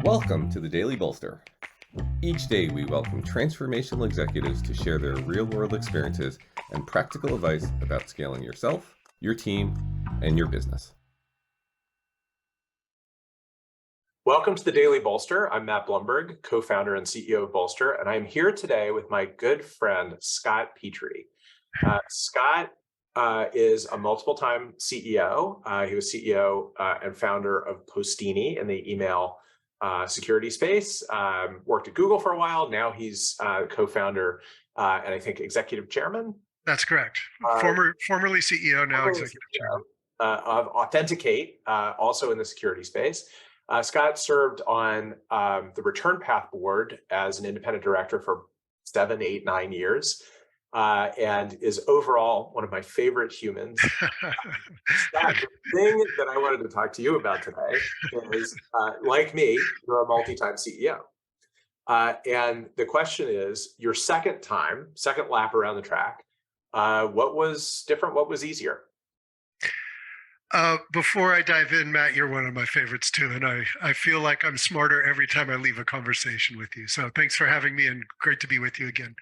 Welcome to the Daily Bolster. Each day we welcome transformational executives to share their real-world experiences and practical advice about scaling yourself, your team, and your business. Welcome to the Daily Bolster. I'm Matt Blumberg, co-founder and CEO of Bolster, and I'm here today with my good friend, Scott Petry. Scott is a multiple-time CEO. He was CEO and founder of Postini in the email security space, worked at Google for a while. Now he's co-founder and I think executive chairman. That's correct. Formerly CEO, now executive chairman. Of Authenticate, also in the security space. Scott served on the Return Path board as an independent director for 7, 8, 9 years, and is overall one of my favorite humans. Scott, the thing that I wanted to talk to you about today is, like me, you're a multi-time CEO. And the question is, your second lap around the track, what was different? What was easier? Before I dive in, Matt, you're one of my favorites too, and I feel like I'm smarter every time I leave a conversation with you. So thanks for having me, and great to be with you again.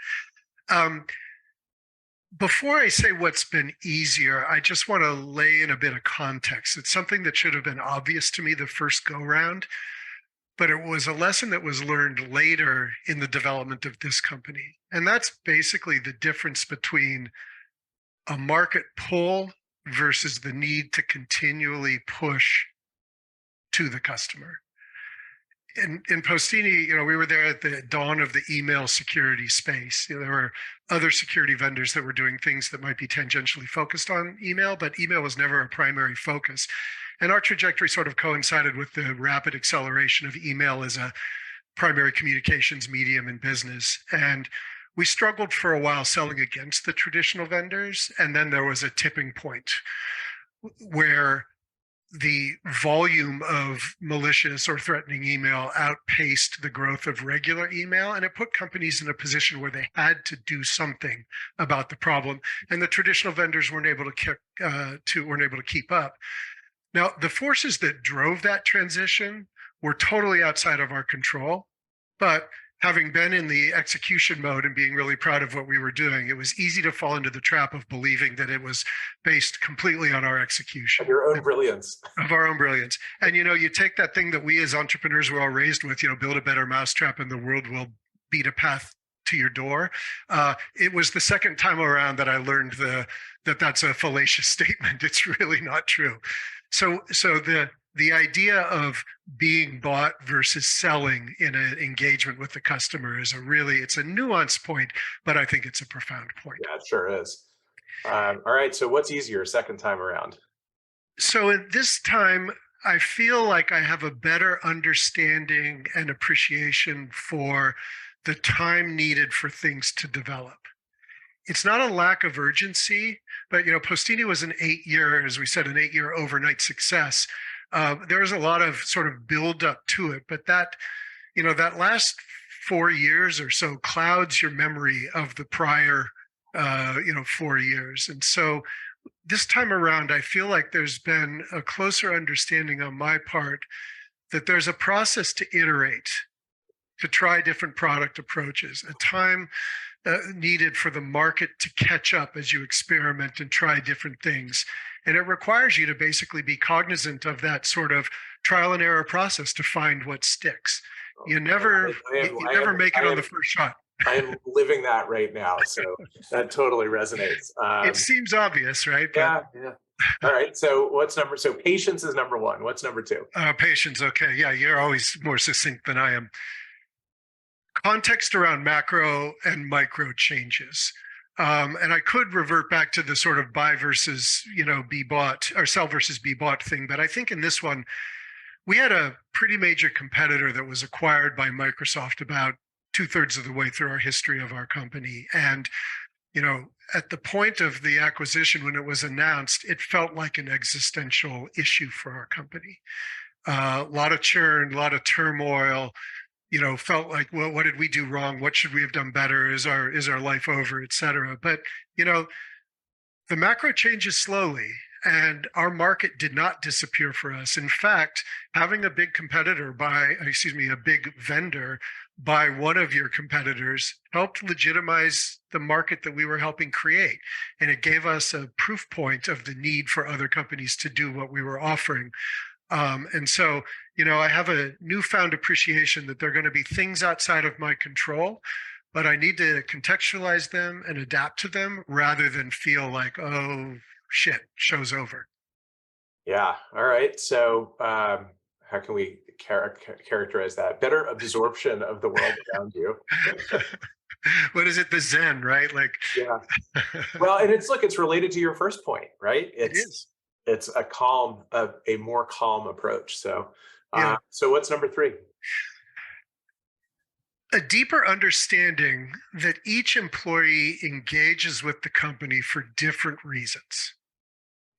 Before I say what's been easier, I just want to lay in a bit of context. It's something that should have been obvious to me the first go round, but it was a lesson that was learned later in the development of this company. And that's basically the difference between a market pull versus the need to continually push to the customer. In Postini, we were there at the dawn of the email security space. There were other security vendors that were doing things that might be tangentially focused on email, but email was never a primary focus. And our trajectory sort of coincided with the rapid acceleration of email as a primary communications medium in business. And we struggled for a while selling against the traditional vendors. And then there was a tipping point where the volume of malicious or threatening email outpaced the growth of regular email. And it put companies in a position where they had to do something about the problem. And the traditional vendors weren't able to keep up. Now, the forces that drove that transition were totally outside of our control. But having been in the execution mode and being really proud of what we were doing, it was easy to fall into the trap of believing that it was based completely on our execution. Of your own brilliance. Of our own brilliance. And, you take that thing that we as entrepreneurs were all raised with, build a better mousetrap and the world will beat a path to your door. It was the second time around that I learned that that's a fallacious statement. It's really not true. So the idea of being bought versus selling in an engagement with the customer is it's a nuanced point, but I think it's a profound point. Yeah, it sure is. All right. So what's easier second time around? So at this time, I feel like I have a better understanding and appreciation for the time needed for things to develop. It's not a lack of urgency, but Postini was an 8-year overnight success. There was a lot of sort of build up to it, but that last 4 years or so clouds your memory of the prior 4 years. And so this time around, I feel like there's been a closer understanding on my part that there's a process to iterate, to try different product approaches, a time needed for the market to catch up as you experiment and try different things. And it requires you to basically be cognizant of that sort of trial and error process to find what sticks. You never make it on the first shot. I am living that right now, so that totally resonates. It seems obvious, right? Yeah. All right. So so patience is number one. What's number two? Patience. Okay. Yeah, you're always more succinct than I am. Context around macro and micro changes. And I could revert back to the sort of buy versus, be bought, or sell versus be bought thing. But I think in this one, we had a pretty major competitor that was acquired by Microsoft about 2/3 of the way through our history of our company. And, at the point of the acquisition, when it was announced, it felt like an existential issue for our company. A lot of churn, a lot of turmoil. Felt like, well, what did we do wrong? What should we have done better? Is our life over, et cetera? But, the macro changes slowly. And our market did not disappear for us. In fact, having a big a big vendor by one of your competitors helped legitimize the market that we were helping create. And it gave us a proof point of the need for other companies to do what we were offering. And so, I have a newfound appreciation that there are going to be things outside of my control, but I need to contextualize them and adapt to them rather than feel like, oh, shit, show's over. Yeah. All right. So how can we characterize that? Better absorption of the world around you. What is it? The Zen, right? Like, Yeah. Well, and it's related to your first point, right? it is. It's a more calm approach. So, Yeah. so what's number 3? A deeper understanding that each employee engages with the company for different reasons.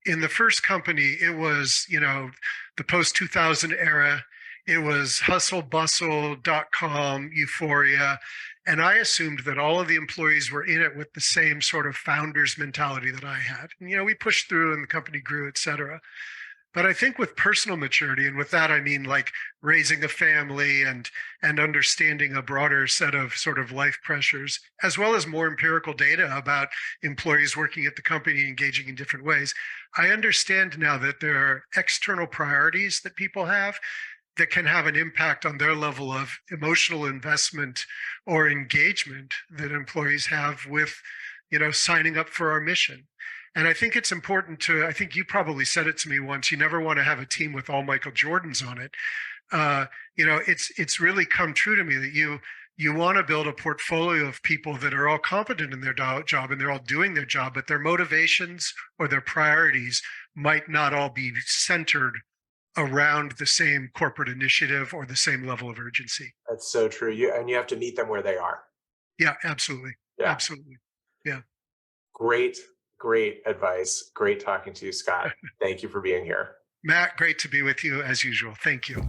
In the first company, it was, the post 2000 era. It was hustlebustle.com euphoria. And I assumed that all of the employees were in it with the same sort of founders mentality that I had. And, we pushed through and the company grew, et cetera. But I think with personal maturity, and with that, I mean like raising a family and understanding a broader set of sort of life pressures, as well as more empirical data about employees working at the company, engaging in different ways. I understand now that there are external priorities that people have that can have an impact on their level of emotional investment or engagement that employees have with, signing up for our mission. And I think it's important I think you probably said it to me once, you never want to have a team with all Michael Jordans on it. It's really come true to me that you want to build a portfolio of people that are all competent in their job and they're all doing their job, but their motivations or their priorities might not all be centered around the same corporate initiative or the same level of urgency. That's so true. You have to meet them where they are. Yeah, absolutely. Yeah. Absolutely. Yeah. Great advice. Great talking to you, Scott. Thank you for being here. Matt, great to be with you as usual. Thank you.